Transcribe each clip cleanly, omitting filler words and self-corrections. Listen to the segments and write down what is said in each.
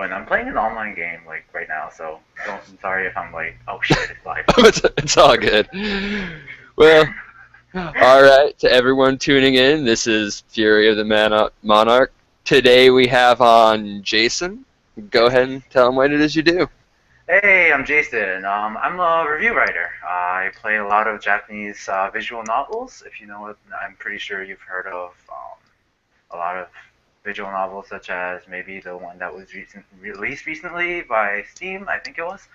And I'm playing an online game like right now, so I'm sorry if I'm like, oh shit, it's live. It's all good. Well, all right, to everyone tuning in, this is Fury of the Monarch. Today we have on Jason. Go Yes. ahead and tell him what it is you do. Hey, I'm Jason. I'm a review writer. I play a lot of Japanese visual novels. If you know what, I'm pretty sure you've heard of a lot of visual novels, such as maybe the one that was released recently by Steam. I think it was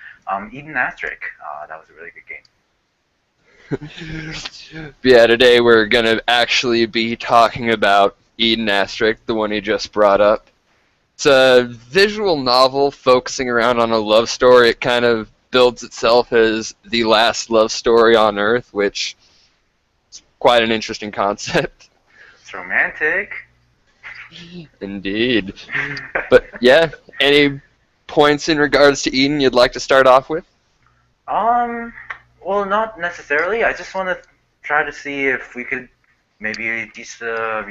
Eden Asterisk. That was a really good game. Yeah, today we're going to actually be talking about Eden Asterisk, the one he just brought up. It's a visual novel focusing around on a love story. It kind of builds itself as the last love story on Earth, which is quite an interesting concept. It's romantic. Indeed. But yeah, any points in regards to Eden you'd like to start off with? Um, well, not necessarily. I just want to try to see if we could maybe teach the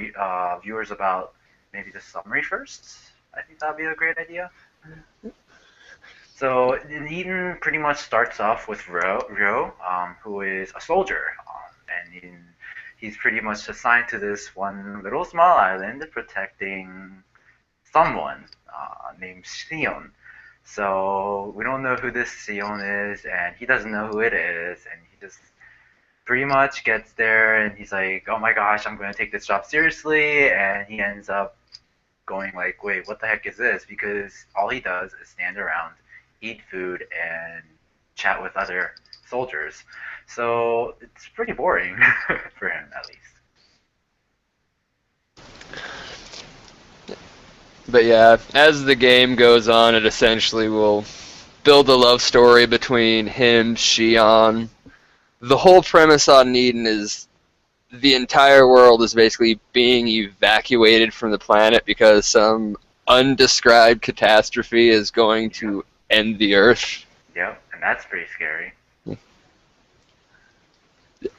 viewers about maybe the summary first. I think that'd be a great idea. So Eden pretty much starts off with Ryo, who is a soldier, he's pretty much assigned to this one little small island protecting someone named Sion. So we don't know who this Sion is, and he doesn't know who it is, and he just pretty much gets there, and he's like, "Oh my gosh, I'm going to take this job seriously," and he ends up going like, "Wait, what the heck is this?" Because all he does is stand around, eat food, and chat with other soldiers. So it's pretty boring for him, at least. But yeah, as the game goes on, it essentially will build a love story between him, Shion. The whole premise on Eden is the entire world is basically being evacuated from the planet because some undescribed catastrophe is going Yep. to end the Earth. Yep, and that's pretty scary.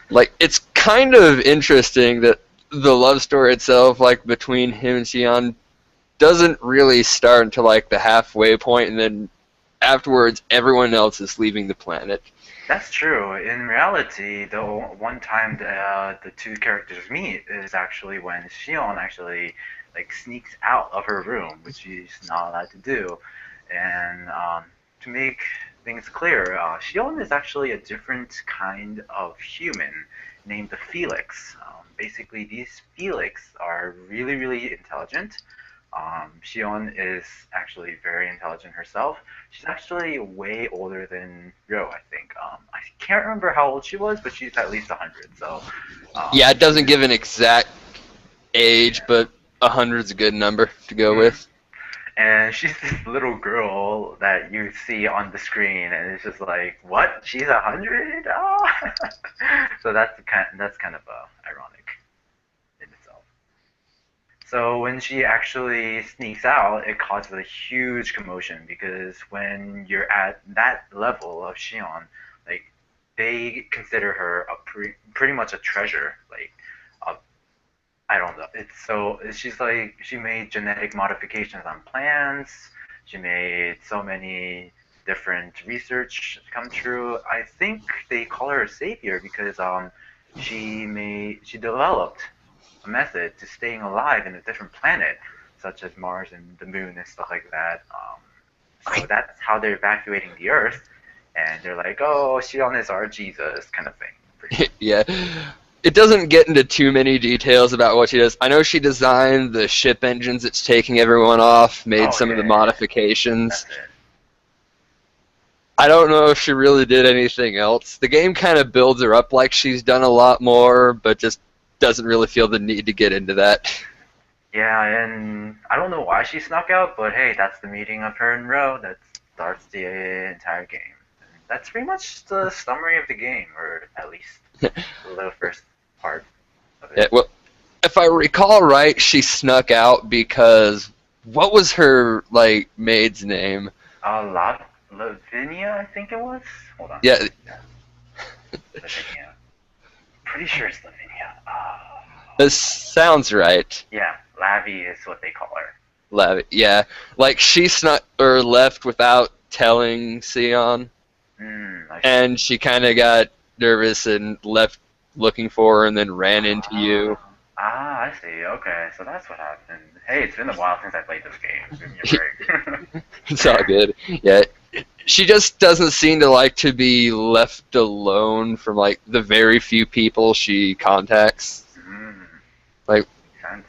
Like, it's kind of interesting that the love story itself, like between him and Shion, doesn't really start until like the halfway point, and then afterwards, everyone else is leaving the planet. That's true. In reality, the one time the two characters meet is actually when Shion actually like sneaks out of her room, which she's not allowed to do. And to make things clear, Shion is actually a different kind of human named the Felix. Basically, these Felix are really, really intelligent. Shion is actually very intelligent herself. She's actually way older than Ryo, I think. I can't remember how old she was, but she's at least 100. So, Yeah, it doesn't give an exact age, but 100's a good number to go mhm. with. And she's this little girl that you see on the screen, and it's just like, what? She's 100? Ah! So that's kind of ironic in itself. So when she actually sneaks out, it causes a huge commotion because when you're at that level of Shion, like they consider her a pretty much a treasure. Like uh, I don't know. She's like she made genetic modifications on plants. She made so many different research come true. I think they call her a savior because she developed a method to staying alive in a different planet, such as Mars and the Moon and stuff like that. So I, that's how they're evacuating the Earth, and they're like, "Oh, Shion is our Jesus," kind of thing, pretty much. yeah. It doesn't get into too many details about what she does. I know she designed the ship engines that's taking everyone off, made Oh some of the yeah, yeah, modifications. that's it. I don't know if she really did anything else. The game kind of builds her up like she's done a lot more, but just doesn't really feel the need to get into that. Yeah, and I don't know why she snuck out, but hey, that's the meeting of her and Ro that starts the entire game. And that's pretty much the summary of the game, or at least the first part of it. Yeah, well, if I recall right, she snuck out because what was her like maid's name? Lavinia, I think it was. Hold on, Yeah, Lavinia. Pretty sure it's Lavinia. this sounds right. Yeah, Lavi is what they call her. Yeah, like she snuck or left without telling Sion, I see. and she kind of got nervous and left looking for her, and then ran into you. I see. Okay, so that's what happened. Hey, it's been a while since I played this game. Give me a break. It's all good. Yeah, she just doesn't seem to like to be left alone from like the very few people she contacts. mm, Like, Makes sense.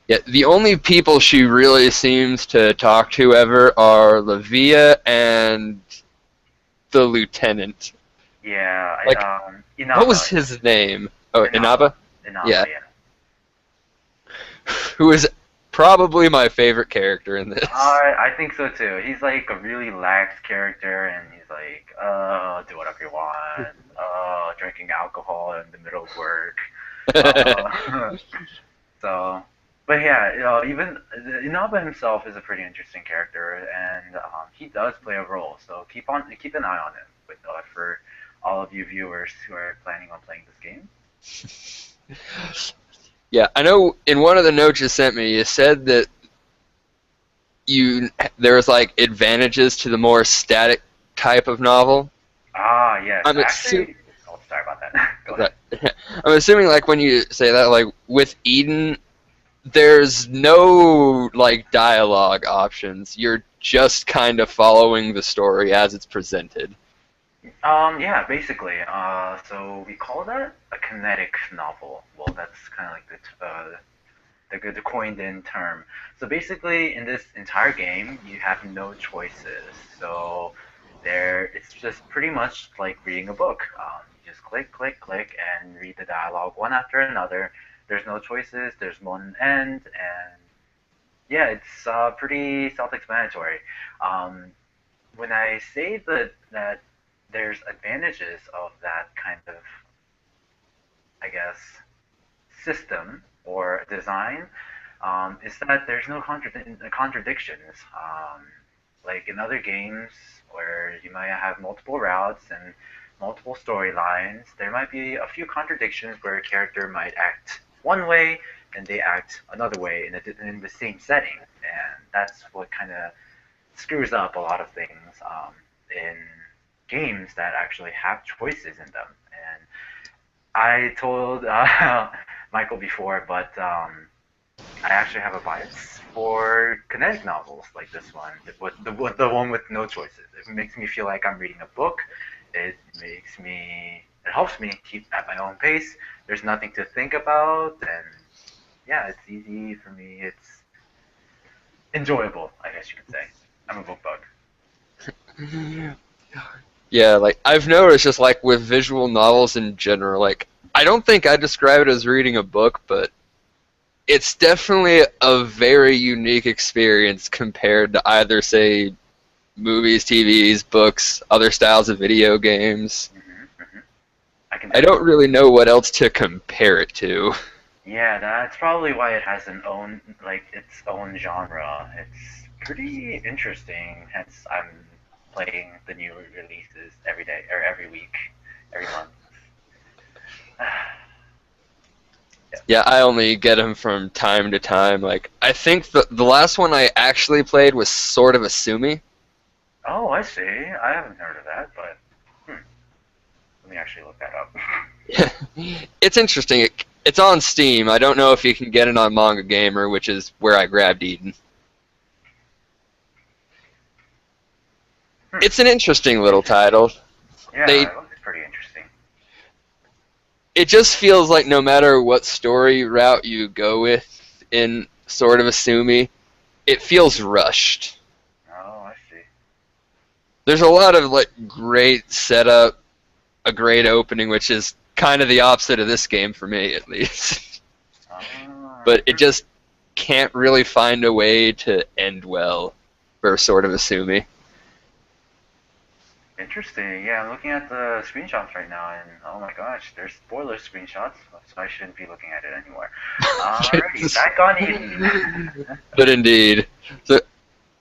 yeah, the only people she really seems to talk to ever are Lavia and the lieutenant. Yeah, Like, what Inaba, was his name? Oh, Inaba, Inaba? Inaba. Yeah. Yeah. Who is probably my favorite character in this. I think so too. He's like a really lax character, and he's like, do whatever you want. Drinking alcohol in the middle of work. Uh, so, but yeah, even Inaba himself is a pretty interesting character, and he does play a role. So keep an eye on him. With for all of you viewers who are planning on playing this game. Yeah, I know in one of the notes you sent me, you said that there's like advantages to the more static type of novel. Ah, yes. I'm assuming Actually, oh, sorry about that. Go ahead. I'm assuming like when you say that, like with Eden, there's no like dialogue options. You're just kind of following the story as it's presented. Yeah, basically. So we call that a kinetic novel. Well, that's kind of like the coined in term. So basically, in this entire game, you have no choices. So it's just pretty much like reading a book. You just click, click, click, and read the dialogue one after another. There's no choices. There's one end, and yeah, it's pretty self-explanatory. Um, when I say that there's advantages of that kind of, I guess, system or design, is that there's no contradictions. Like in other games where you might have multiple routes and multiple storylines, there might be a few contradictions where a character might act one way and they act another way in the same setting, and that's what kind of screws up a lot of things in games that actually have choices in them. And I told Michael before, but I actually have a bias for kinetic novels like this one, the one with no choices. It makes me feel like I'm reading a book. It helps me keep at my own pace. There's nothing to think about, and yeah, it's easy for me. It's enjoyable, I guess you could say. I'm a book bug. Yeah, like I've noticed just like with visual novels in general, like I don't think I describe it as reading a book, but it's definitely a very unique experience compared to either say movies, TVs, books, other styles of video games. Hmm. I can I definitely. don't really know what else to compare it to. Yeah, that's probably why it has its own genre. It's pretty interesting. Hence, I'm playing the new releases every day or every week, every month. Yeah. Yeah, I only get them from time to time. Like I think the last one I actually played was sort of a Sumi. Oh, I see. I haven't heard of that, but let me actually look that up. It's interesting. It's on Steam. I don't know if you can get it on Manga Gamer, which is where I grabbed Eden. Hmm. It's an interesting little title. Yeah, They it looks pretty interesting. it just feels like no matter what story route you go with in sort of a Sumi, it feels rushed. Oh, I see. There's a lot of like great setup, a great opening, which is kind of the opposite of this game for me at least. But it just can't really find a way to end well for sort of a Sumi. Interesting. Yeah, I'm looking at the screenshots right now, and oh my gosh, there's spoiler screenshots, so I shouldn't be looking at it anymore. Alrighty, back on Eden. But indeed, so,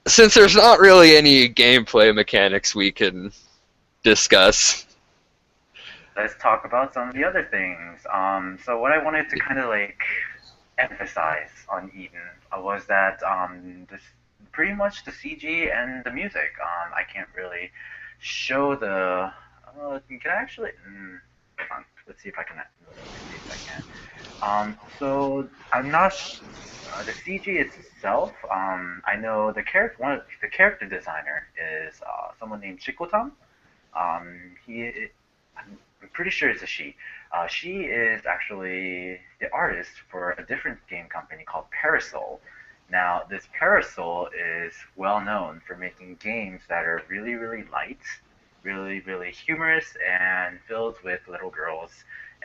since there's not really any gameplay mechanics we can discuss. Let's talk about some of the other things. So what I wanted to kind of like emphasize on Eden was that this pretty much the CG and the music. I can't really show the. Can I actually? Hold on. Let's see if I can. Let me see if I can. So I'm not the CG itself. I know the character. The character designer is someone named Chikotam. He, I'm pretty sure it's a she. She is actually the artist for a different game company called Parasol. Now, this Parasol is well known for making games that are really, really light, really, really humorous, and filled with little girls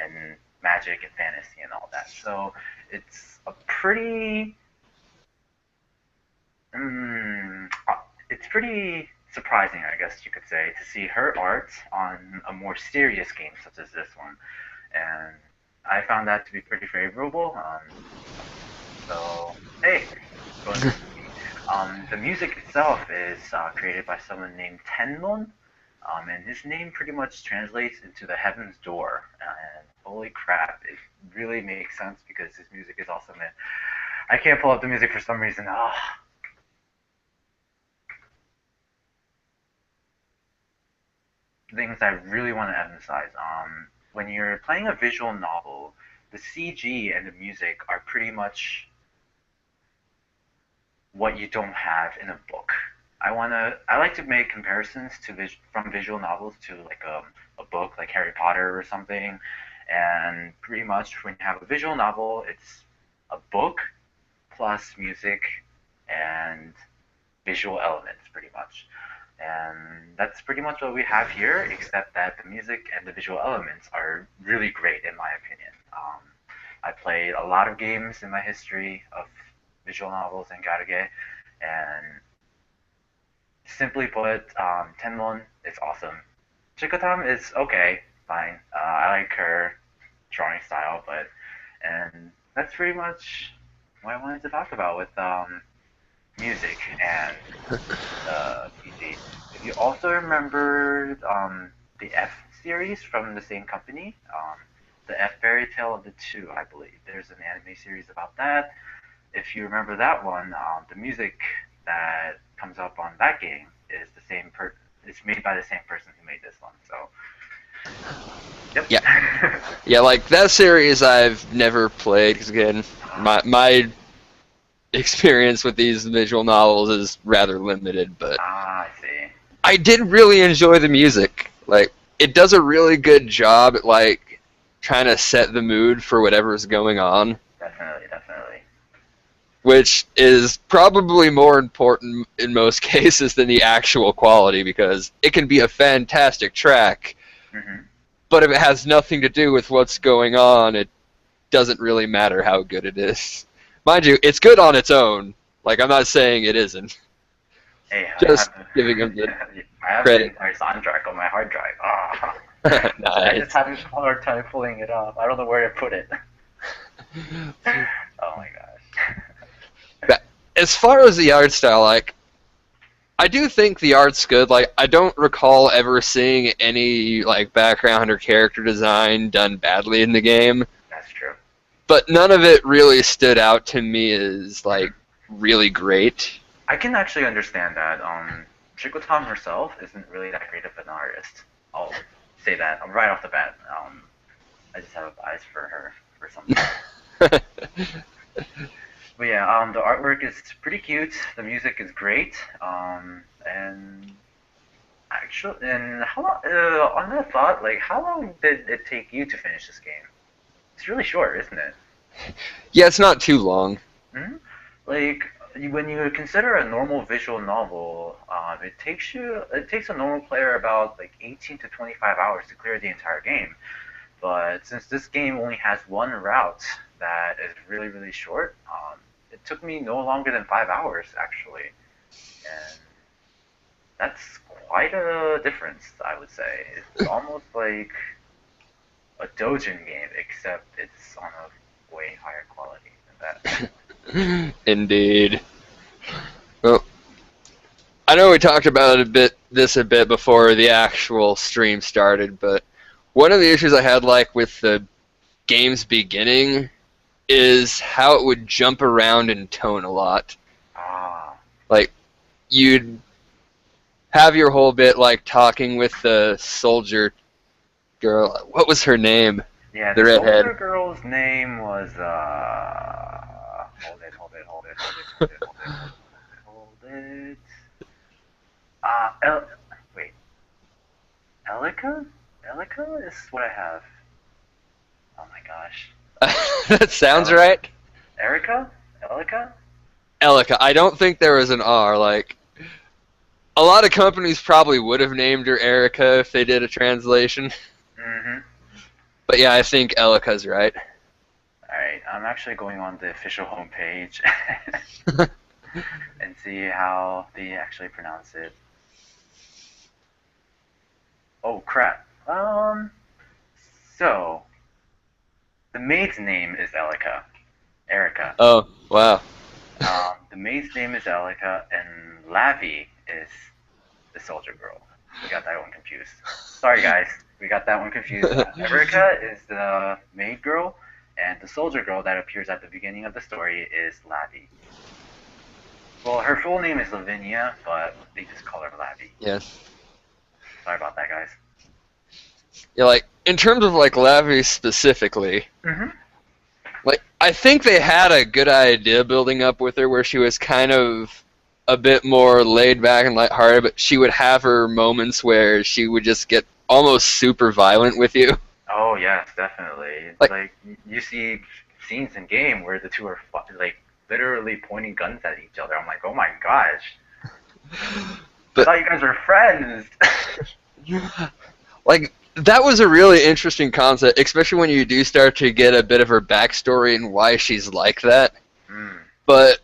and magic and fantasy and all that. So it's pretty surprising, I guess you could say, to see her art on a more serious game such as this one, and I found that to be pretty favorable. So hey, going to the music itself is created by someone named Tenmon, and his name pretty much translates into the Heaven's Door. And holy crap, it really makes sense because his music is awesome. And I can't pull up the music for some reason. Things I really want to emphasize. When you're playing a visual novel, the CG and the music are pretty much what you don't have in a book. I like to make comparisons from visual novels to like a book like Harry Potter or something, and pretty much when you have a visual novel, it's a book plus music and visual elements pretty much. And that's pretty much what we have here, except that the music and the visual elements are really great in my opinion. I played a lot of games in my history of visual novels and Garage, and simply put, Tenmon is awesome. Chikotam is okay, fine. I like her drawing style, and that's pretty much what I wanted to talk about with music and CG. If you also remember the F series from the same company, the F Fairy Tale of the Two, I believe. There's an anime series about that. If you remember that one, the music that comes up on that game is the same It's made by the same person who made this one. So, Yeah, yep. yeah, like that series I've never played because again, my experience with these visual novels is rather limited, but I see. I did really enjoy the music. Like it does a really good job at like trying to set the mood for whatever's going on, Definitely, definitely. which is probably more important in most cases than the actual quality because it can be a fantastic track, Hmm. but if it has nothing to do with what's going on, it doesn't really matter how good it is. Mind you, it's good on its own. Like I'm not saying it isn't. Hey, Just giving them the I have the credit. entire soundtrack on my hard drive. I just Nice. have a hard time pulling it up. I don't know where to put it. Oh my gosh. But as far as the art style, like I do think the art's good. Like I don't recall ever seeing any like background or character design done badly in the game, That's true. but none of it really stood out to me as like really great. I can actually understand that. Chico Tom herself isn't really that great of an artist. I'll say that right off the bat. I just have a bias for her for some reason. But yeah, the artwork is pretty cute. The music is great. And actually, and how long? On that thought, like, how long did it take you to finish this game? It's really short, isn't it? Yeah, it's not too long. Hmm. Like, when you consider a normal visual novel, it takes a normal player about like 18 to 25 hours to clear the entire game. But since this game only has one route that is really, really short, it took me no longer than 5 hours actually, and that's quite a difference, I would say. It's almost like a Dojin game, except it's on a way higher quality than that. Indeed. Well, I know we talked about a bit before the actual stream started, but one of the issues I had like with the game's beginning is how it would jump around in tone a lot. Ah, Like, you'd have your whole bit, like, talking with the soldier girl. What was her name? yeah. The The redhead. soldier girl's name was Hold it, hold it, hold it, hold it, hold it, hold it, hold it, hold it. Wait, Elika? Elika is what I have. Oh my gosh. That sounds Elika? right. Erica? Elika? Elika. I don't think there was an R. Like, a lot of companies probably would have named her Erica if they did a translation. Mm-hmm. But yeah, I think Elika's right. Alright, I'm actually going on the official homepage and see how they actually pronounce it. Oh crap. So the maid's name is Elika. Erica. Oh, wow. The maid's name is Elika, and Lavi is the soldier girl. We got that one confused. Sorry, guys. We got that one confused. Erica is the maid girl, and the soldier girl that appears at the beginning of the story is Lavi. Well, her full name is Lavinia, but they just call her Lavi. Yeah. Sorry about that, guys. Yeah, like, in terms of, like, Lavi specifically, Mm-hmm. like, I think they had a good idea building up with her where she was kind of a bit more laid back and lighthearted, but she would have her moments where she would just get almost super violent with you. Oh yes, definitely. Like, Like you see scenes in game where the two are like literally pointing guns at each other. I'm like, oh my gosh, I but, thought you guys were friends. like, that was a really interesting concept, especially when you do start to get a bit of her backstory and why she's like that. Mm, But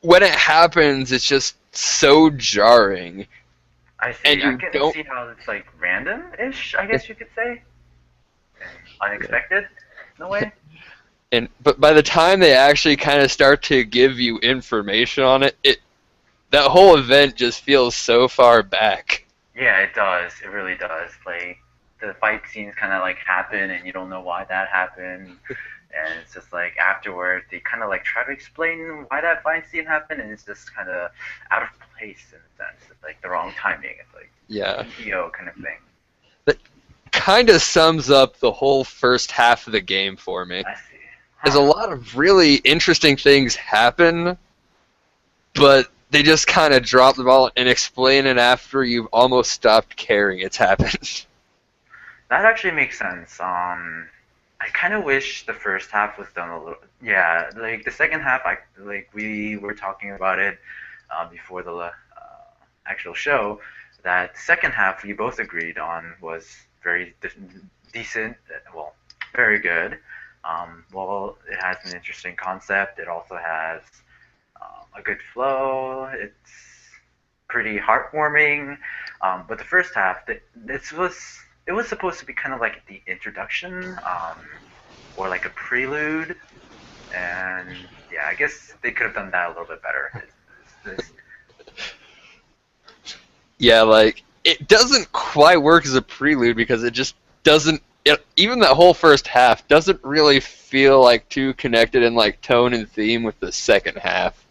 when it happens, it's just so jarring, I and see. I you can don't. see how it's like random-ish, I guess you could say, and unexpected in a way. But by the time they actually kind of start to give you information on it, that whole event just feels so far back. Yeah, it does. It really does. Like the fight scenes kind of like happen, and you don't know why that happened. And it's just like afterward, they kind of like try to explain why that fight scene happened, and it's just kind of out of place in a sense. It's like the wrong timing. It's like Yeah, EO kind of thing. that kind of sums up the whole first half of the game for me. I see. There's a Huh. lot of really interesting things happen, but they just kind of drop the ball and explain it after you've almost stopped caring it's happened. That actually makes sense. I kind of wish the first half was done a little. Yeah, like the second half, I like we were talking about it before the actual show. That second half we both agreed on was very decent. Well, very good. Well, it has an interesting concept. It also has a good flow. It's pretty heartwarming. But the first half, this was it was supposed to be kind of like the introduction, or like a prelude, and yeah, I guess they could have done that a little bit better. Yeah, like, it doesn't quite work as a prelude because it just doesn't. Even that whole first half doesn't really feel like too connected in like tone and theme with the second half.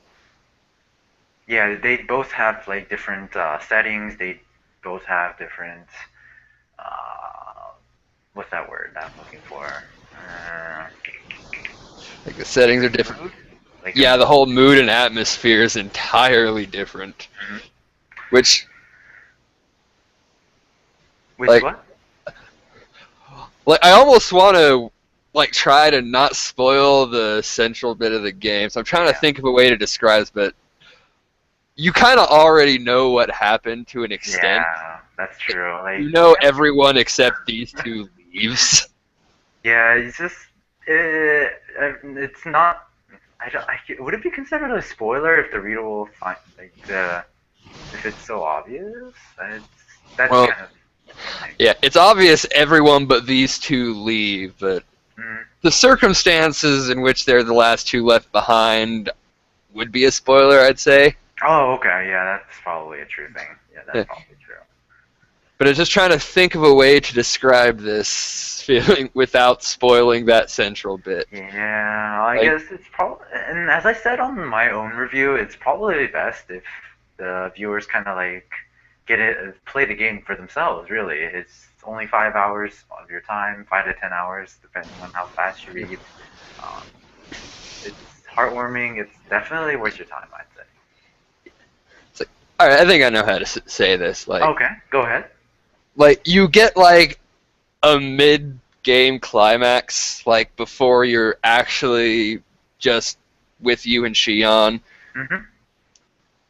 Yeah, they both have like different settings. They both have different. Uh, what's that word that I'm looking for? Uh, Like, the settings are different. Mood? Like a Yeah, the mood. whole mood and atmosphere is entirely different. Mhm. Which, Which like, what? I almost want to like try to not spoil the central bit of the game. So I'm trying to Yeah. think of a way to describe this, but you kind of already know what happened to an extent. Yeah, that's true. Like, You know everyone except these two leaves. yeah, it's just it's not. I don't. Would it be considered a spoiler if the reader will find like the if it's so obvious? That's Well, kind of like, yeah, it's obvious everyone but these two leave, but mm, the circumstances in which they're the last two left behind would be a spoiler, I'd say. oh, okay, yeah, that's probably a true thing. Yeah, that's Yeah. probably true. But I'm just trying to think of a way to describe this feeling without spoiling that central bit. Yeah, I Like, guess it's probably, and as I said on my own review, it's probably best if the viewers kind of like get it, play the game for themselves. Really, it's only 5 hours of your time, 5 to 10 hours, depending on how fast you read. Um, it's heartwarming. It's definitely worth your time, I'd say. it's like, all right, I think I know how to say this. Okay, go ahead. Like you get like a mid-game climax, like before you're actually just with you and Shion, Mhm.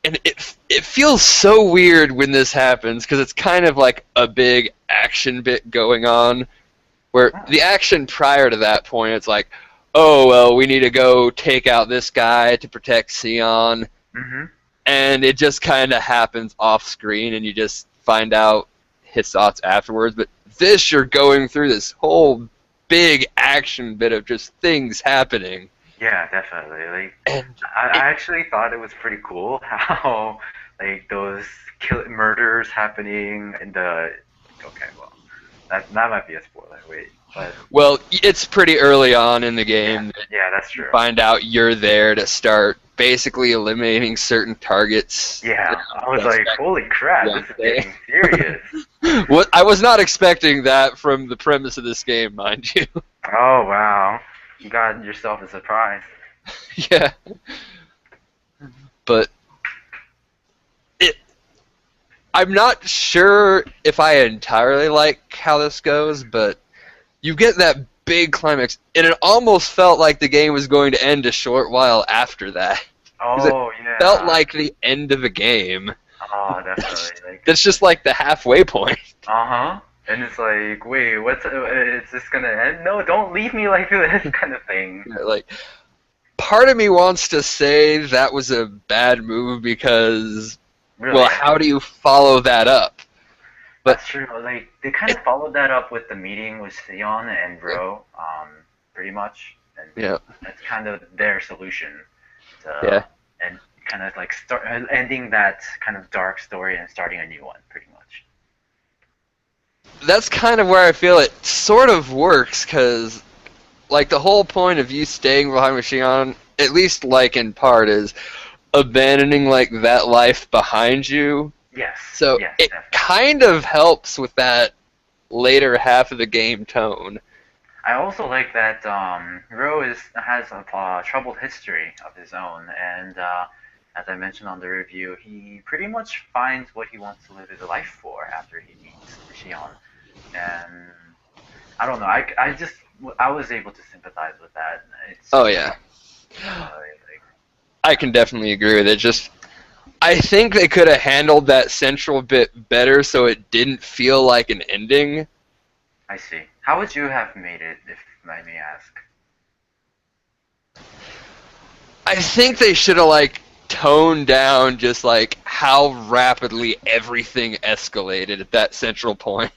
and it feels so weird when this happens because it's kind of like a big action bit going on, where Oh. the action prior to that point, it's like, oh well, we need to go take out this guy to protect Sion, Mhm. and it just kind of happens off screen, and you just find out his thoughts afterwards. But this, you're going through this whole big action bit of just things happening, Yeah, definitely. Like, and I actually thought it was pretty cool how like those murders happening in the. Okay, well, that might be a spoiler. Wait, but well, it's pretty early on in the yeah, game that yeah, that's you true. find out you're there to start basically eliminating certain targets. Yeah, I was like, Suspect holy crap, this is Beyonce. getting serious. What I was not expecting that from the premise of this game, mind you. Oh wow, you got yourself a surprise. Yeah, but it. I'm not sure if I entirely like how this goes, but you get that big climax, and it almost felt like the game was going to end a short while after that. Because it Oh felt yeah. like the end of a game. Oh, definitely. Like, That's just like the halfway point. uh-huh. And it's like, wait, is this gonna end? No, don't leave me like this kind of thing. Like, part of me wants to say that was a bad move because, well, Really, how do you follow that up? But that's true. Like they kind it, of followed that up with the meeting with Sion and Ro, pretty much, and yeah, that's kind of their solution yeah, to and kind of like start ending that kind of dark story and starting a new one, pretty much. that's kind of where I feel it sort of works because, like, the whole point of you staying behind with Shion, at least like in part, is abandoning like that life behind you. Yes, So yes, it definitely. kind of helps with that later half of the game tone. I also like that Ro has a troubled history of his own, and as I mentioned on the review, he pretty much finds what he wants to live his life for after he meets Shion. And I don't know, I was able to sympathize with that. It's Oh just yeah, definitely like I can definitely agree with it. Just I think they could have handled that central bit better so it didn't feel like an ending. I see. How would you have made it, if I may ask? I think they should have like toned down just like how rapidly everything escalated at that central point.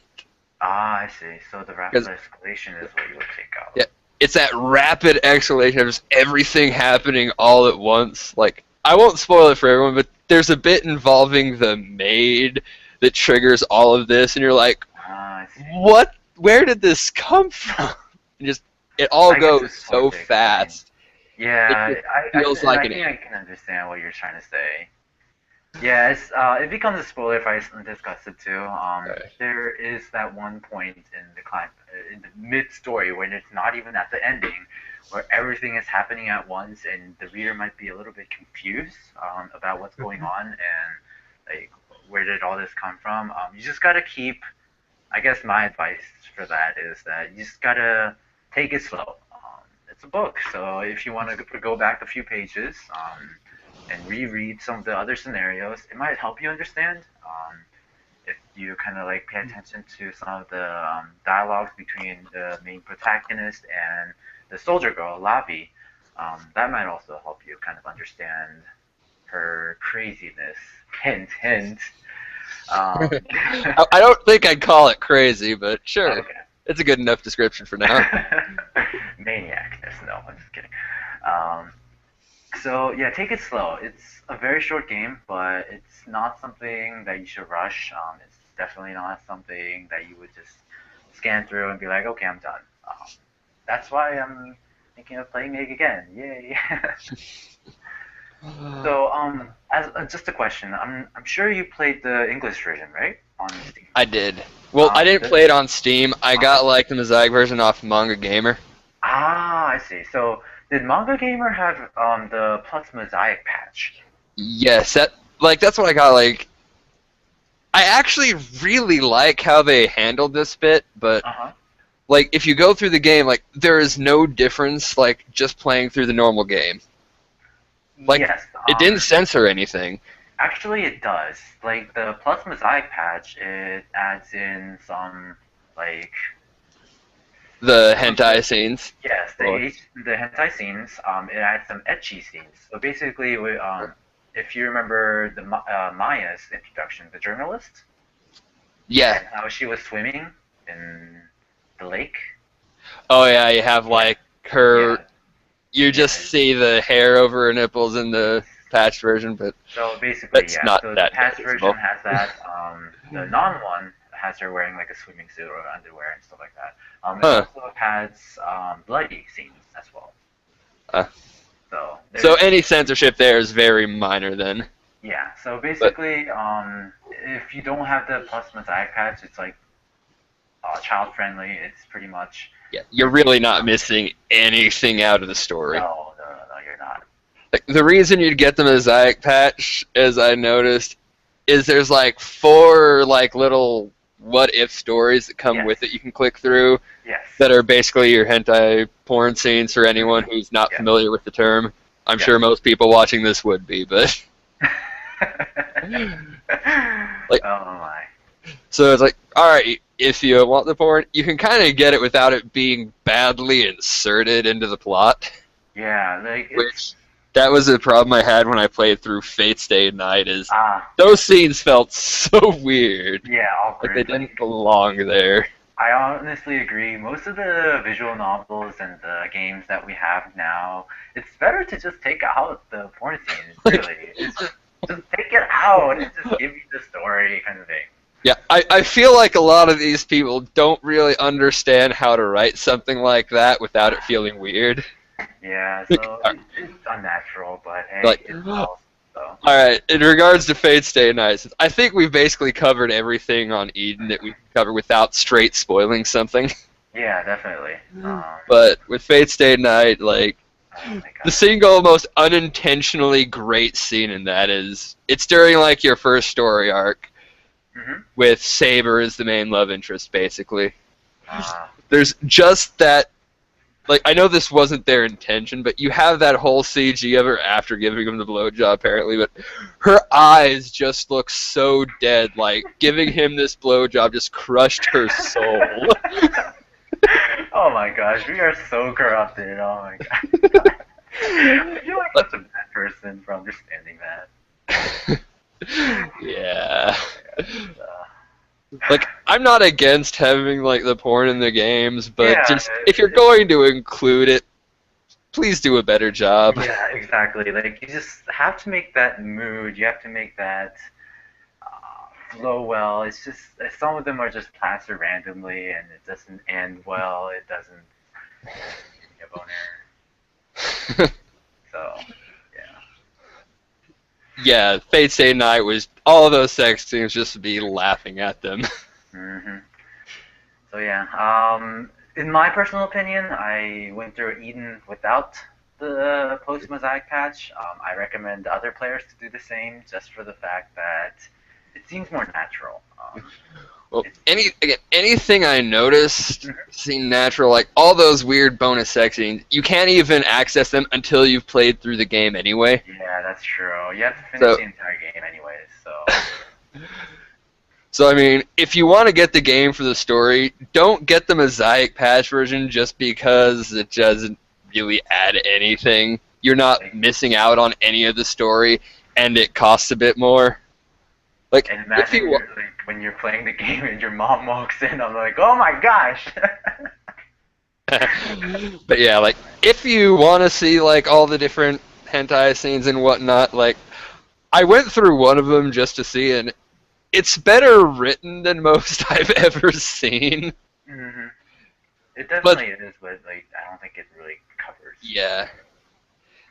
Ah, I see. So the rapid Because escalation is what you would take out. yeah, it's that rapid escalation of just everything happening all at once. Like I won't spoil it for everyone, but there's a bit involving the maid that triggers all of this, and you're like, Ah, I see. what? Where did this come from? And just it all I guess goes it's hard so to explain. fast. It Yeah, just feels and like I an think I can understand what you're trying to say. Yeah, it becomes a spoiler if I discuss it too. right. There is that one point in the mid story when it's not even at the ending, where everything is happening at once, and the reader might be a little bit confused about what's going on and like where did all this come from. You just gotta keep. I guess my advice for that is that you just gotta take it slow. It's a book, so if you want to go back a few pages, and reread some of the other scenarios, it might help you understand. If you kind of like pay attention to some of the dialogues between the main protagonist and the soldier girl, Lavi, that might also help you kind of understand her craziness. Hint, hint. Um, I don't think I'd call it crazy, but sure, okay. it's a good enough description for now. Maniacness. No, I'm just kidding. Um, So yeah, take it slow. It's a very short game, but it's not something that you should rush. It's definitely not something that you would just scan through and be like, okay, I'm done. That's why I'm thinking of playing it again. Yay! So as just a question, I'm sure you played the English version, right, on Steam. I did. Well, I didn't The, play it on Steam. I uh-huh. got like the Mosaic version off Manga Gamer. I see. So did Manga Gamer have the Plus Mosaic patch? Yes, that's what I got. Like, I actually really like how they handled this bit, but Uh-huh. like if you go through the game, like there is no difference like just playing through the normal game. Like Yes. it didn't censor anything. Actually, it does. Like the Plus Mosaic patch, it adds in some like The some hentai scenes. yes, Or the hentai scenes. It adds some ecchi scenes. So basically, if you remember the Maya's introduction, the journalist, yeah. and how she was swimming in the lake. Oh yeah, you have Yeah, like her. yeah, You just yeah. see the hair over her nipples in the patched version, but So basically, that's yeah. not So the that patch version noticeable. has that. The non one has her wearing like a swimming suit or underwear and stuff like that. It Huh. also has bloody scenes as well. Uh, So so there's any censorship there is very minor then. yeah. So But basically, if you don't have the plus mosaic patch, it's like child friendly. It's pretty much yeah, you're really not missing anything out of the story. no, you're not. Like, the reason you'd get the mosaic patch, as I noticed, is there's like four like little what if stories that come Yes, with it you can click through yes. that are basically your hentai porn scenes for anyone Hmm. who's not Yes, familiar with the term. I'm yes. sure most people watching this would be, but like Oh my. so it's like, all right, if you want the porn, you can kind of get it without it being badly inserted into the plot. Yeah, like it's Which that was a problem I had when I played through Fate's Day and Night. Is yes, those scenes felt so weird, yeah, like they awkward. didn't Like belong there. I honestly agree. Most of the visual novels and the games that we have now, it's better to just take out the porn scenes. Like, Really, it's just take it out and just give you the story kind of thing. yeah, I feel like a lot of these people don't really understand how to write something like that without it feeling weird. Yeah, Like, so it's unnatural, but hey, like it's else. So Alright, in regards to Fate's Day and Night, I think we've basically covered everything on Eden that we can cover without straight spoiling something. yeah, definitely. But with Fate's Day and Night, like, Oh my the god. single most unintentionally great scene in that is, it's during, like, your first story arc, Mhm. with Saber as the main love interest, basically. Uh, There's just that, like, I know this wasn't their intention, but you have that whole CG of her after giving him the blowjob, apparently, but her eyes just look so dead. Like, giving him this blowjob just crushed her soul. oh my gosh, we are so corrupted. Oh my god. I feel like such a bad person for understanding that. Yeah. Oh my god. Like, I'm not against having, like, the porn in the games, but Yeah, just, if you're going to include it, please do a better job. yeah, exactly. Like you just have to make that mood. You have to make that flow well. It's just some of them are just plastered randomly, and it doesn't end well. It doesn't give me a boner. So yeah. Yeah, Fate Stay Night was all of those sex scenes just to be laughing at them. Hmm. So yeah. In my personal opinion, I went through Eden without the post mosaic patch. I recommend other players to do the same, just for the fact that it seems more natural. Well, It's anything I noticed seemed natural. Like all those weird bonus sex scenes, you can't even access them until you've played through the game anyway. yeah, that's true. You have to finish So, the entire game anyways. So so I mean, if you want to get the game for the story, don't get the Mosaic patch version just because it doesn't really add anything. You're not like, missing out on any of the story, and it costs a bit more. Like and if imagine you you're like when you're playing the game and your mom walks in. I'm like, oh my gosh. but yeah, like if you want to see like all the different hentai scenes and whatnot. Like, I went through one of them just to see, and it's better written than most I've ever seen. Hmm. It But definitely is, but like I don't think it really covers. yeah,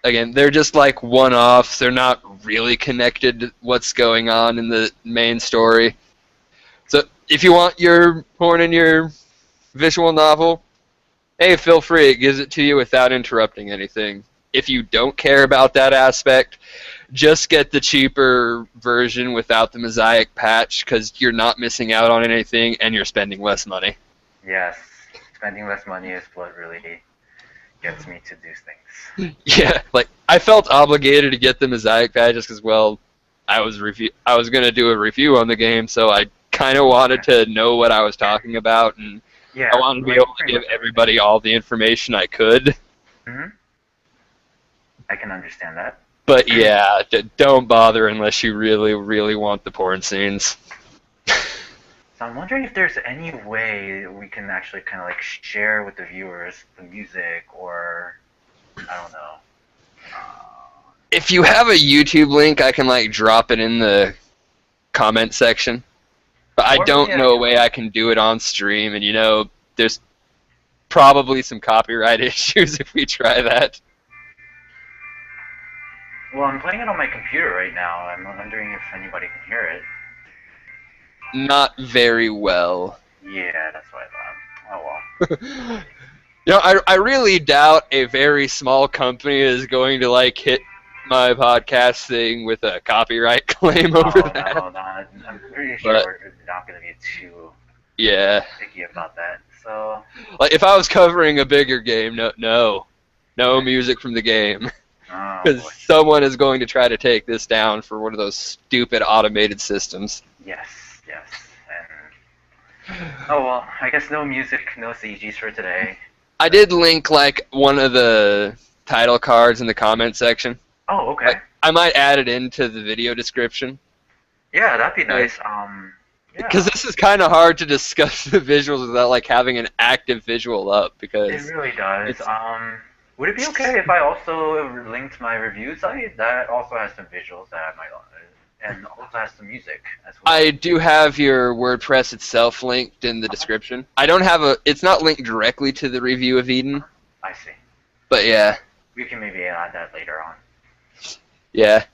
again, they're just like one-offs. They're not really connected to what's going on in the main story. So if you want your porn in your visual novel, hey, feel free. It gives it to you without interrupting anything. If you don't care about that aspect, just get the cheaper version without the mosaic patch because you're not missing out on anything and you're spending less money. Yes, spending less money is what really gets me to do things. Yeah, like I felt obligated to get the mosaic patch just because, well, I was gonna do a review on the game, so I kind of wanted to know what I was talking about, and I Yeah, wanted to be like able to pretty give much everybody all the information I could. everything. I can understand that. But yeah, don't bother unless you really, really want the porn scenes. So I'm wondering if there's any way we can actually kind of like share with the viewers the music, or I don't know. If you have a YouTube link, I can like drop it in the comment section. But I Or don't maybe I know a can. way I can do it on stream, and there's probably some copyright issues if we try that. Well, I'm playing it on my computer right now. I'm wondering if anybody can hear it. Not very well. Yeah, that's what I thought. Oh well. I really doubt a very small company is going to like hit my podcast thing with a copyright claim over Oh that. no, no, I'm pretty sure But we're not gonna be too yeah, picky about that. So, like if I was covering a bigger game, no music from the game, oh because boy. someone is going to try to take this down for one of those stupid automated systems. Yes, yes, and oh well. I guess no music, no CGs for today. I did link like one of the title cards in the comment section. Oh, okay. Like I might add it into the video description. Yeah, that'd be nice. Because Yeah, this is kind of hard to discuss the visuals without like having an active visual up it because really does. it's Would it be okay if I also linked my review site that also has some visuals that I might, and also has some music as well? I do have your WordPress itself linked in the description. I don't have it's not linked directly to the review of Eden, I see. but yeah, We can maybe add that later on. yeah,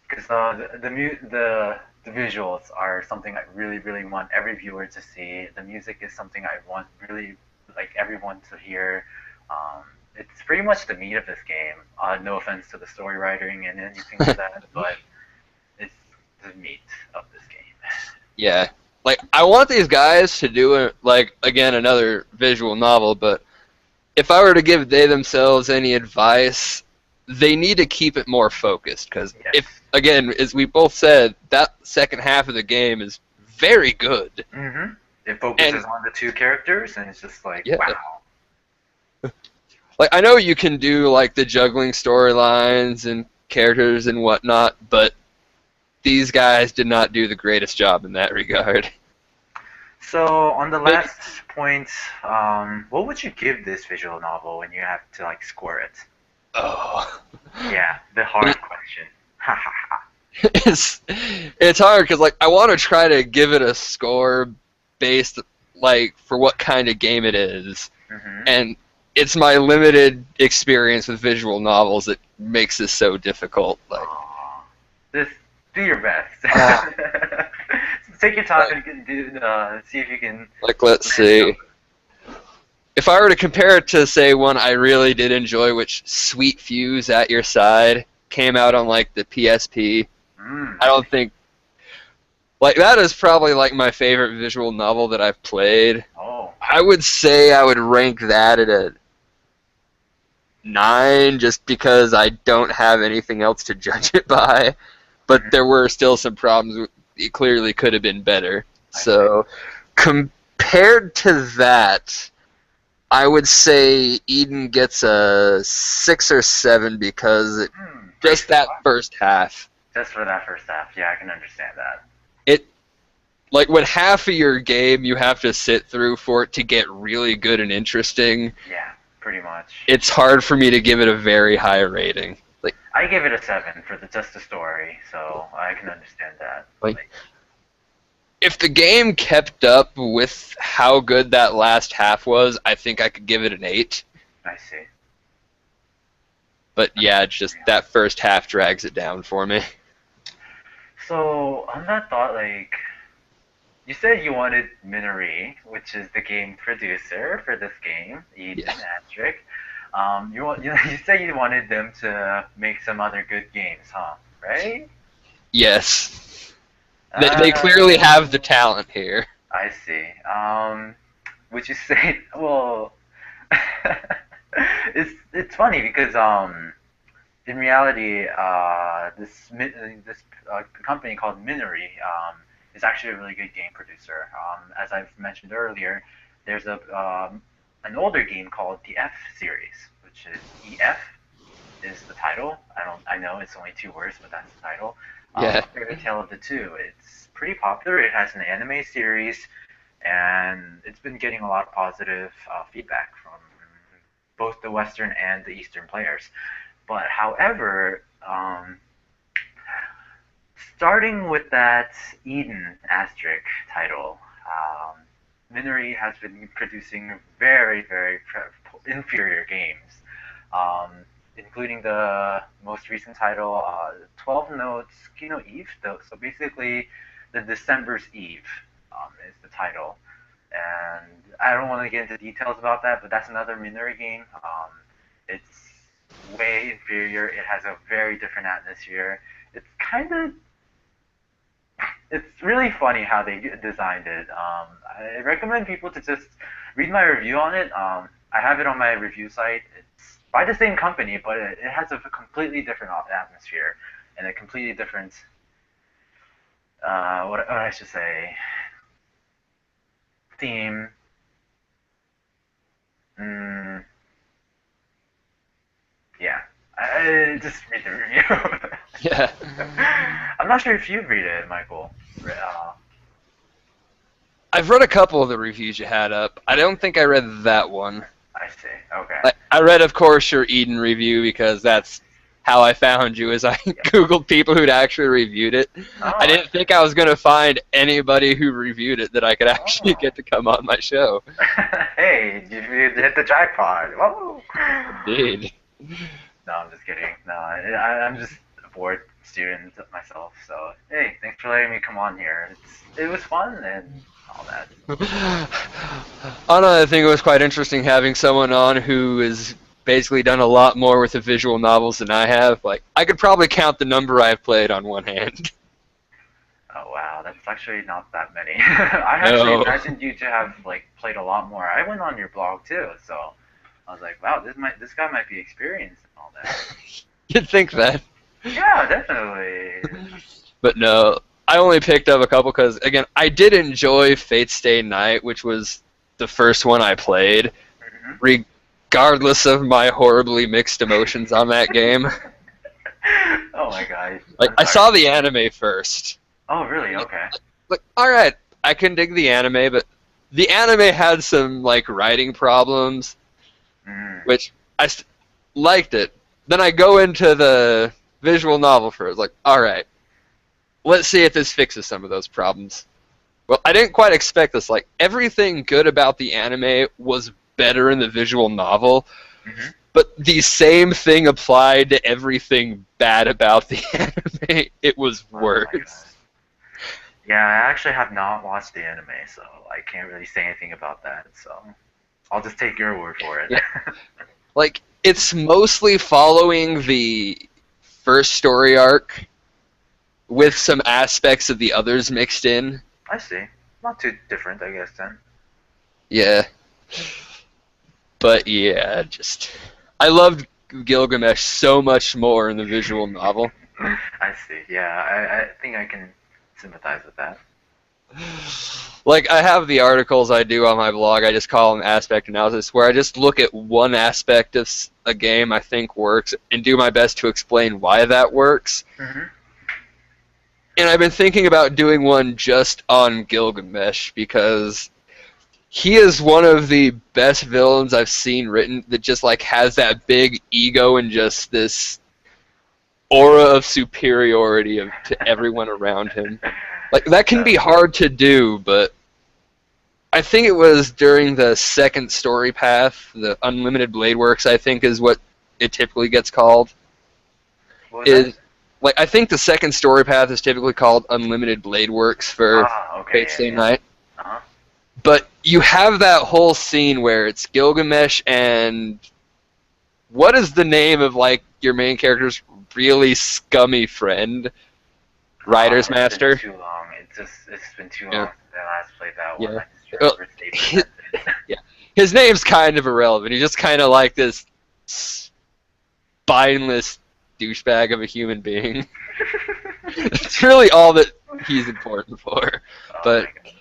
Because the visuals are something I really really want every viewer to see. The music is something I want really like everyone to hear. It's pretty much the meat of this game. No offense to the story writing and anything like that, but it's the meat of this game. yeah. Like I want these guys to do like again another visual novel, but if I were to give they themselves any advice, they need to keep it more focused because Yes. if again, as we both said, that second half of the game is very good. Mm-hmm. It focuses And on the two characters, and it's just like yeah, wow. like I know you can do like the juggling storylines and characters and whatnot, but these guys did not do the greatest job in that regard. So on the Maybe, last point, what would you give this visual novel when you have to like score it? oh, Yeah, the hard question. Ha ha ha. it's hard because like I want to try to give it a score based like for what kind of game it is, Mm-hmm. and it's my limited experience with visual novels that makes this so difficult. Like, Just do your best. Ah. Take your time like, and see if you can. like let's see. If I were to compare it to, say, one I really did enjoy, which Sweet Fuse at Your Side came out on, like, the PSP, I don't think... Like, that is probably, like, my favorite visual novel that I've played. Oh. I would say I would rank that at a 9, just because I don't have anything else to judge it by. But Mhm. there were still some problems. It clearly could have been better. So, compared to that... I would say Eden gets a 6 or 7 because just that first half. Just for that first half, yeah, I can understand that. It like when half of your game you have to sit through for it to get really good and interesting. Yeah, pretty much. It's hard for me to give it a very high rating. Like I give it a 7 for just the story, so I can understand that. Like, if the game kept up with how good that last half was, I think I could give it an 8. I see. But yeah, it's just that first half drags it down for me. So on that thought, like you said, you wanted Minori, which is the game producer for this game, Eden Yeah. Astric. You said you wanted them to make some other good games, huh? Right? Yes. They clearly Uh, have the talent here. I see. Would you say? Well, it's funny because in reality, this company called Minori is actually a really good game producer. As I've mentioned earlier, there's a an older game called the F series, which is EF is the title. I know it's only 2 words, but that's the title. Yeah. My favorite tale of the two. It's pretty popular. It has an anime series, and it's been getting a lot of positive feedback from both the Western and the Eastern players. But however, starting with that Eden asterisk title, Minori has been producing very, very inferior games, um, including the most recent title, 12 Notes Kino Eve. So basically, the December's Eve is the title. And I don't want to get into details about that, but that's another Minori game. It's way inferior. It has a very different atmosphere. It's kind of it's really funny how they designed it. I recommend people to just read my review on it. I have it on my review site. It's by the same company, but it has a completely different atmosphere and a completely different what I should say theme. Mm, yeah, just read the review. Yeah. I'm not sure if you read it, Michael. I've read a couple of the reviews you had up. I don't think I read that one. I see. Okay. I read, of course, your Eden review because that's how I found you. As I Yeah. googled people who'd actually reviewed it. Oh, I I didn't see. think I was going to find anybody who reviewed it that I could actually Oh. get to come on my show. Hey, you hit the jackpot. Whoa. Indeed. No, I'm just kidding. No, I'm just a bored student myself. So, hey, thanks for letting me come on here. It was fun and all that. Anna, I think it was quite interesting having someone on who has basically done a lot more with the visual novels than I have. Like, I could probably count the number I've played on one hand. Oh wow, that's actually not that many. I actually No. imagined you to have like played a lot more. I went on your blog too, so I was like, wow, this guy might be experienced and all that. You'd think that. Yeah, definitely. But no, I only picked up a couple because, again, I did enjoy Fate Stay Night, which was the first one I played, Mhm. regardless of my horribly mixed emotions on that game. Oh my god, Like, I'm I sorry. saw the anime first. Oh really? Like, Okay. like, alright, I can dig the anime, but the anime had some, like, writing problems, Mm. which liked it. Then I go into the visual novel first, like, alright, let's see if this fixes some of those problems. Well, I didn't quite expect this. Like, everything good about the anime was better in the visual novel, Mhm. but the same thing applied to everything bad about the anime. It was Oh my god. worse. Yeah, I actually have not watched the anime, so I can't really say anything about that. So I'll just take your word for it. Yeah. Like, it's mostly following the first story arc with some aspects of the others mixed in. I see. Not too different, I guess then. Yeah. But yeah, just I loved Gilgamesh so much more in the visual novel. I see. Yeah, I think I can sympathize with that. Like, I have the articles I do on my blog, I just call them aspect analysis, where I just look at one aspect of a game I think works and do my best to explain why that works. Hmm. And I've been thinking about doing one just on Gilgamesh because he is one of the best villains I've seen written that just like has that big ego and just this aura of superiority to everyone around him. Like, that can Uh, be hard to do, but I think it was during the second story path, the Unlimited Blade Works, I think is what it typically gets called. what was that? Is like I think the second story path is typically called Unlimited Blade Works for Ah, okay, Fate yeah, Stay yeah. Night. Uh-huh. But you have that whole scene where it's Gilgamesh and what is the name of like your main character's really scummy friend, Rider's It's been Master? too long. It's been too Yeah, long since I last played that one. yeah. I just Well, remember Saber. That's it. yeah. His name's kind of irrelevant. He's just kind of like this spineless douchebag of a human being. That's really all that he's important for. Oh my But god.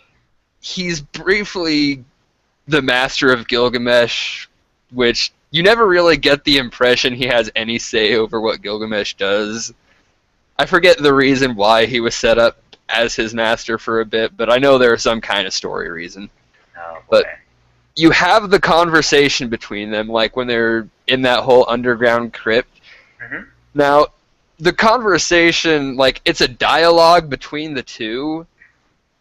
he's briefly the master of Gilgamesh, which you never really get the impression he has any say over what Gilgamesh does. I forget the reason why he was set up as his master for a bit, but I know there was some kind of story reason. Oh boy. But you have the conversation between them, like when they're in that whole underground crypt. Mhm. Now, the conversation, like, it's a dialogue between the two,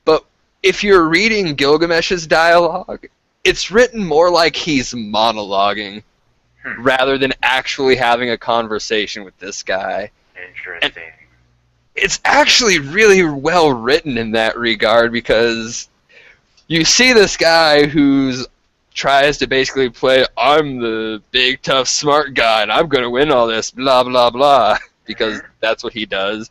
but if you're reading Gilgamesh's dialogue, it's written more like he's monologuing Hmm. rather than actually having a conversation with this guy. And Interesting. it's actually really well written in that regard because you see this guy who's tries to basically play I'm the big tough smart guy and I'm gonna win all this blah blah blah because Mhm. that's what he does.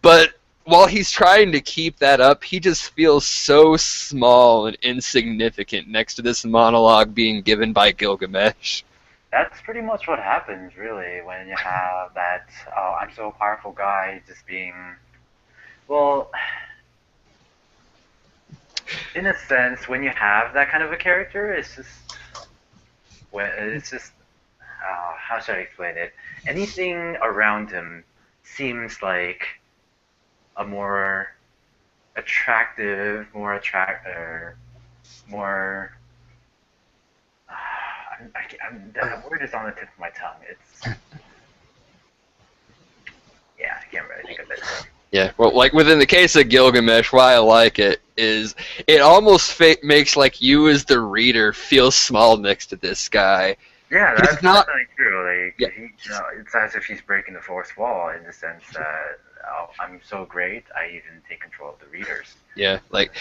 But while he's trying to keep that up, he just feels so small and insignificant next to this monologue being given by Gilgamesh. That's pretty much what happens, really, when you have that I'm so powerful guy just being. Well, in a sense, when you have that kind of a character, it's just. When it's just. How should I explain it? Anything around him seems like a more attractive, more. That word is on the tip of my tongue. It's yeah, I can't really think of it. Yeah, well, like within the case of Gilgamesh, why I like it is it almost makes like you as the reader feel small next to this guy. Yeah, He's that's not. definitely true. Yeah, Like it's as if he's breaking the fourth wall in the sense that I'm so great, I even take control of the readers. yeah, like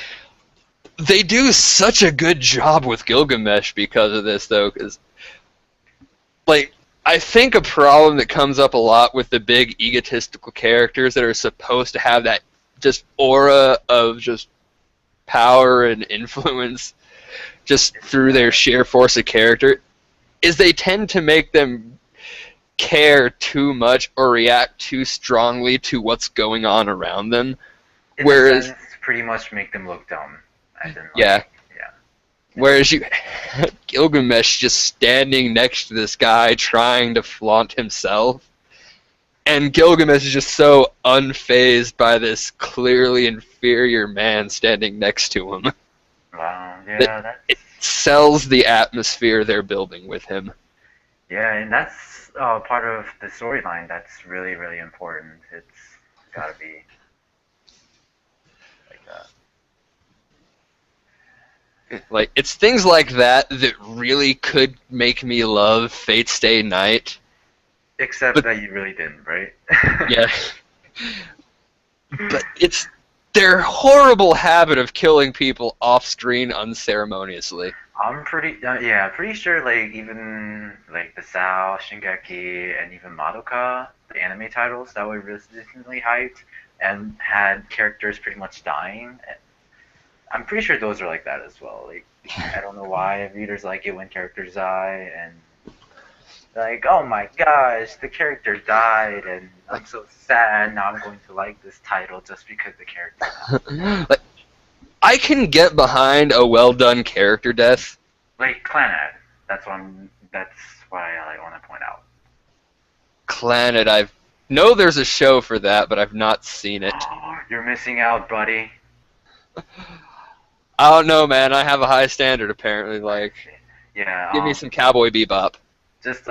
they do such a good job with Gilgamesh because of this, though, because like I think a problem that comes up a lot with the big egotistical characters that are supposed to have that just aura of just power and influence just It's through their sheer force of character is they tend to make them care too much or react too strongly to what's going on around them. in a Whereas, sense pretty much make them look dumb, as in yeah, like yeah. whereas you Gilgamesh just standing next to this guy trying to flaunt himself, and Gilgamesh is just so unfazed by this clearly inferior man standing next to him Wow, that yeah, that's it sells the atmosphere they're building with him. yeah, and that's part of the storyline. That's really really important. It's gotta be like that. Like it's things like that that really could make me love Fate Stay Night. Except But that you really didn't, right? yeah, but it's their horrible habit of killing people off screen unceremoniously. I'm pretty sure like even like the Sao, Shingeki, and even Madoka, the anime titles that were recently hyped and had characters pretty much dying. I'm pretty sure those are like that as well. Like I don't know why readers like it when characters die and like oh my gosh, the character died and I'm so sad. Now I'm going to like this title just because the character died. Like I can get behind a well done character death. Like Clannad. That's why I want to point out. Clannad, I know there's a show for that, but I've not seen it. You're missing out, buddy. I don't know, man. I have a high standard apparently. Like, Yeah, give me some Cowboy Bebop. just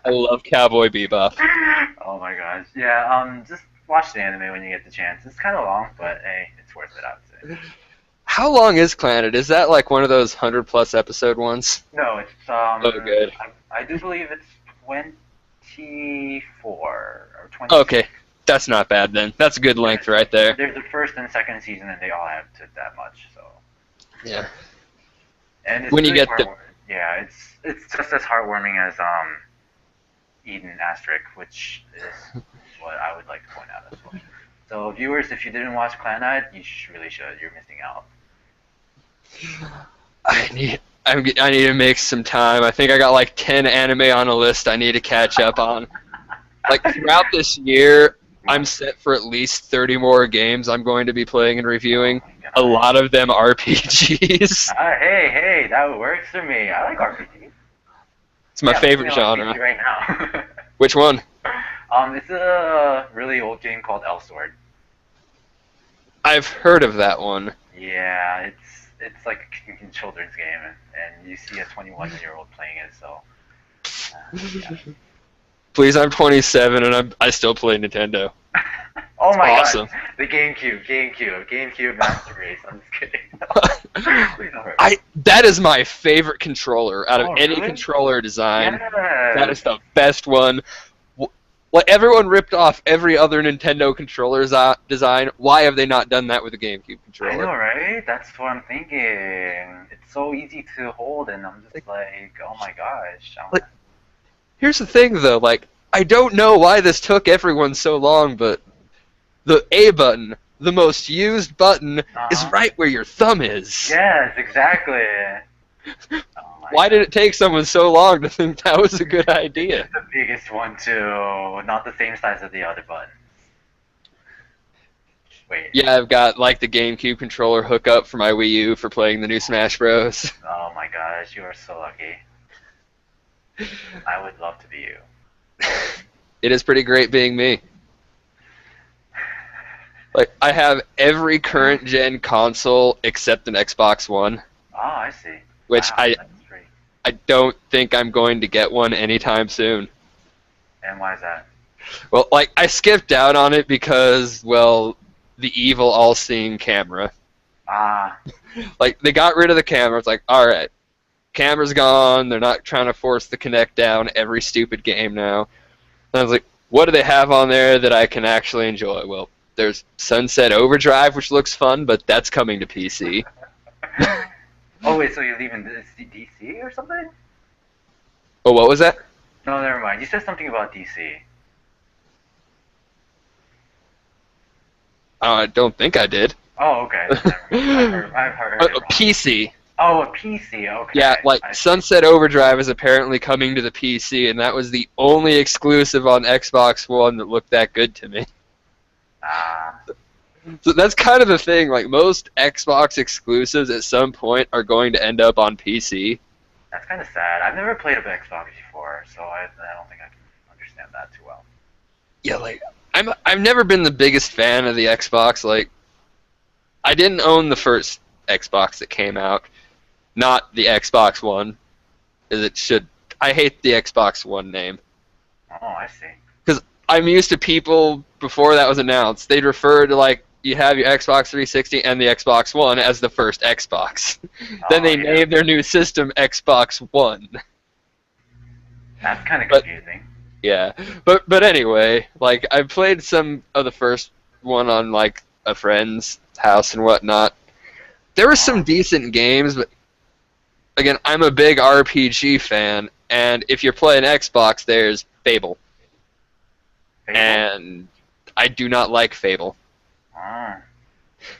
I love Cowboy Bebop. Oh my gosh. Yeah, just watch the anime when you get the chance. It's kind of long, but hey, it's worth it, I would say. How long is Planet? Is that like one of those 100+ episode ones? No, it's Oh, good. I do believe it's 24 or 26. Okay, that's not bad then. That's a good length right there. There's the first and second season, and they all have to that much. So, Yeah. and it's When you really get the heartwarming. Yeah, it's just as heartwarming as Eden Asterisk, which is what I would like to point out as well. So, viewers, if you didn't watch Clan you really should. You're missing out. I need to make some time. I think I got like 10 anime on a list I need to catch up on. Like throughout this year, I'm set for at least 30 more games I'm going to be playing and reviewing. A lot of them RPGs. Hey, that works for me. I like RPGs. It's my favorite genre. RPG right now. Which one? It's a really old game called Elsword. I've heard of that one. Yeah, it's like a children's game, and you see a 21-year-old playing it, so. Yeah. Please, I'm 27 and I still play Nintendo. Oh my awesome. God! The GameCube Master Race. I'm just kidding. Please don't hurt me. That is my favorite controller out of any really? controller design. Yes. That is the best one. Like everyone ripped off every other Nintendo controller design. Why have they not done that with the GameCube controller? I know, right? That's what I'm thinking. It's so easy to hold, and I'm just like, oh my gosh. Here's the thing, though. Like, I don't know why this took everyone so long, but the A button, the most used button, is right where your thumb is. Yes, exactly. Why did it take someone so long to think that was a good idea? It's the biggest one too, not the same size as the other buttons. Wait. Yeah, I've got like the GameCube controller hookup for my Wii U for playing the new Smash Bros. Oh my gosh, you are so lucky. I would love to be you. It is pretty great being me. Like, I have every current gen console except an Xbox One. Oh, I see. Which wow, I don't think I'm going to get one anytime soon. And why is that? Well, like, I skipped out on it because, well, the evil all-seeing camera. Like, they got rid of the camera. It's like, alright, camera's gone. They're not trying to force the Kinect down every stupid game now. And I was like, what do they have on there that I can actually enjoy? Well, there's Sunset Overdrive, which looks fun, but that's coming to PC. Oh, wait, so you're leaving DC or something? Oh, what was that? No, never mind. You said something about DC. I don't think I did. Oh, okay. I've heard it A PC. Oh, a PC, okay. Yeah, like, Sunset Overdrive is apparently coming to the PC, and that was the only exclusive on Xbox One that looked that good to me. So that's kind of the thing, like, most Xbox exclusives at some point are going to end up on PC. That's kind of sad. I've never played a Xbox before, so I don't think I can understand that too well. Yeah, like, I've never been the biggest fan of the Xbox. Like, I didn't own the first Xbox that came out, not the Xbox One, as it should. I hate the Xbox One name. Oh, I see. Because I'm used to people, before that was announced, they'd refer to, like, you have your Xbox 360 and the Xbox One as the first Xbox. Then they named their new system Xbox One. That's kind of confusing. Yeah, but anyway, like, I played some of the first one on, like, a friend's house and whatnot. There were some decent games, but again, I'm a big RPG fan, and if you're playing Xbox, there's Fable. And I do not like Fable.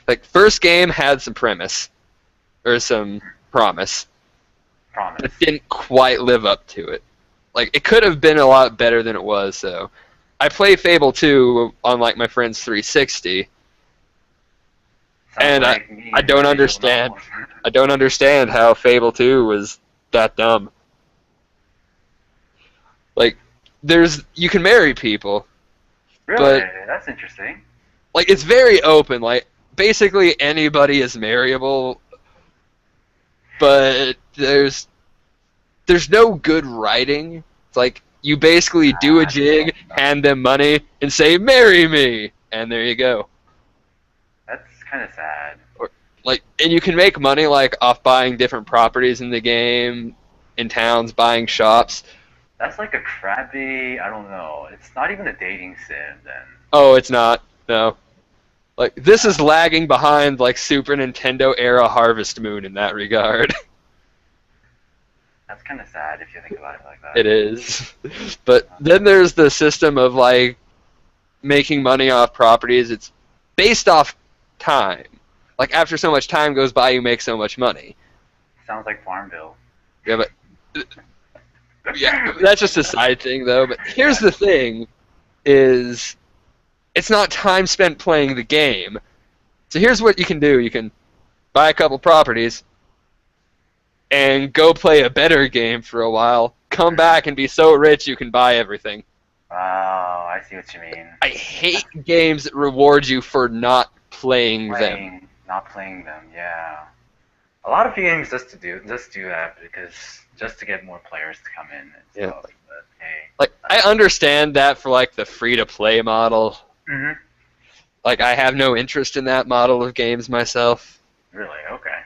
Like, first game had some premise, or some promise. It didn't quite live up to it. Like, it could have been a lot better than it was, so. I play Fable 2 on, like, my friend's 360. And I don't understand. I don't understand how Fable 2 was that dumb. Like, you can marry people. Really? That's interesting. Like, it's very open. Like, basically anybody is marryable. But there's no good writing. It's like, You basically do a jig, hand them money, and say, "Marry me," and there you go. That's kind of sad. Or, like, and you can make money like off buying different properties in the game, in towns, buying shops. That's like a crappy. I don't know. It's not even a dating sim then. Oh, it's not. No. Like this is Uh, lagging behind like Super Nintendo era Harvest Moon in that regard. that's kind of sad if you think about it like that. It is. But then there's the system of like making money off properties. It's based off time. Like after so much time goes by, you make so much money. Sounds like Farmville. Yeah, but yeah, that's just a side thing though. But here's Yeah. the thing: is it's not time spent playing the game. So here's what you can do: you can buy a couple properties and go play a better game for a while. Come back and be so rich you can buy everything. Oh, I see what you mean. I hate games that reward you for not playing them. Not playing them. Yeah. A lot of games just do that because just to get more players to come in and Yeah. stuff. But hey. Like I understand that for like the free to play model. Mhm. Like I have no interest in that model of games myself. Really? Okay.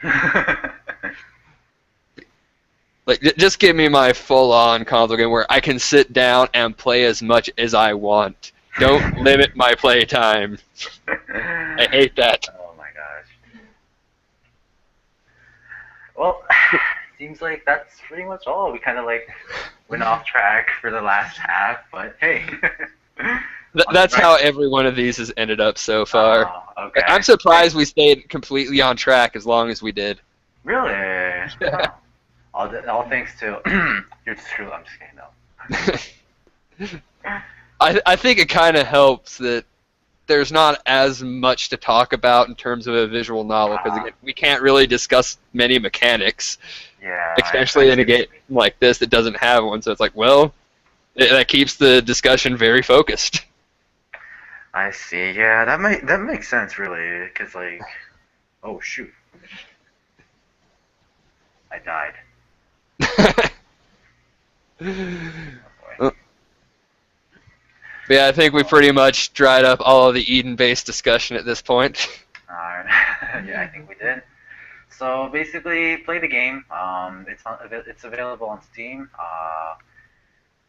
Like just give me my full on console game where I can sit down and play as much as I want. Don't limit my play time. I hate that. Oh my gosh. Well, seems like that's pretty much all. We kind of like went off track for the last half, but hey. That's how every one of these has ended up so far. Oh, okay. I'm surprised we stayed completely on track as long as we did. Really? Yeah. All thanks to you're screwed. I'm just kidding. No. I think it kind of helps that there's not as much to talk about in terms of a visual novel because we can't really discuss many mechanics, Yeah. especially in a game like this that doesn't have one. So it's like, well, that keeps the discussion very focused. I see. Yeah, that makes sense really, because like, oh shoot, I died. Oh, But yeah, I think we pretty much dried up all of the Eden-based discussion at this point. yeah, I think we did. So basically, play the game. It's available on Steam.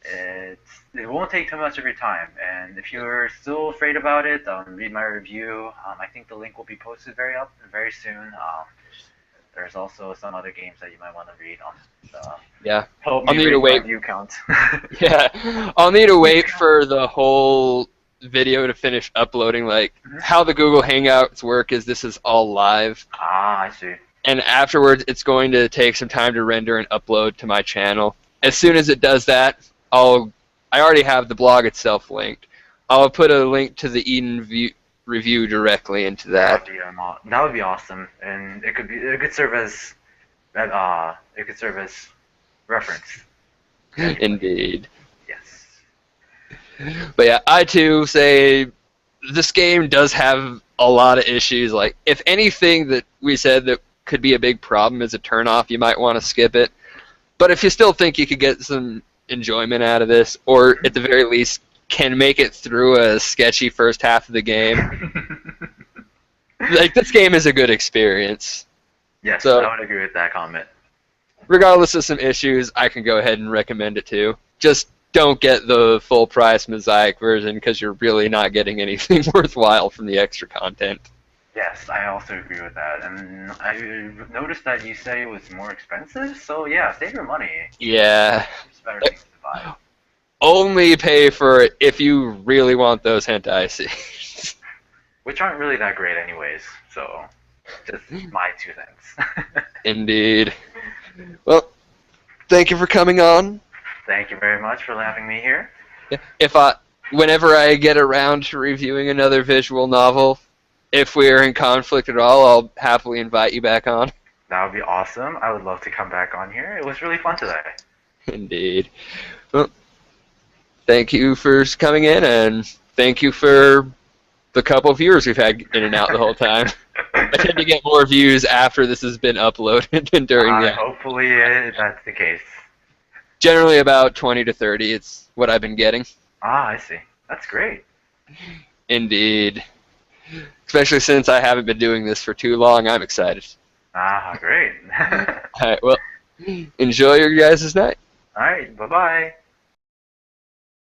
It won't take too much of your time. And if you're still afraid about it, read my review. I think the link will be posted very soon. There's also some other games that you might want to read on. Yeah. Help I'll me need to raise my wait. view count. Yeah, I'll need to wait for the whole video to finish uploading. Like, how the Google Hangouts work is this is all live. Ah, I see. And afterwards, it's going to take some time to render and upload to my channel. As soon as it does that, I already have the blog itself linked. I'll put a link to the review directly into that. That would be awesome, and it could serve as reference. Indeed. Yes. But yeah, I too say this game does have a lot of issues. Like, if anything that we said that could be a big problem is a turnoff, you might want to skip it. But if you still think you could get some enjoyment out of this, or at the very least can make it through a sketchy first half of the game, like, this game is a good experience. Yes, So- I would agree with that comment. Regardless of some issues, I can go ahead and recommend it too. Just don't get the full price Mosaic version because you're really not getting anything worthwhile from the extra content. Yes, I also agree with that. And I noticed that you said it was more expensive, so yeah, save your money. Yeah. There's better things to buy. Only pay for it if you really want those hentai scenes. Which aren't really that great anyways, so just my 2 cents. Indeed. Well, thank you for coming on. Thank you very much for having me here. Whenever I get around to reviewing another visual novel, if we're in conflict at all, I'll happily invite you back on. That would be awesome. I would love to come back on here. It was really fun today. Indeed. Well, thank you for coming in, and thank you for the couple of viewers we've had in and out the whole time. I tend to get more views after this has been uploaded than during the... Hopefully that's the case. generally about 20 to 30. It's what I've been getting. Ah, I see. That's great. Indeed. Especially since I haven't been doing this for too long, I'm excited. Ah, great. All right, well, enjoy your guys' night. All right. Bye bye.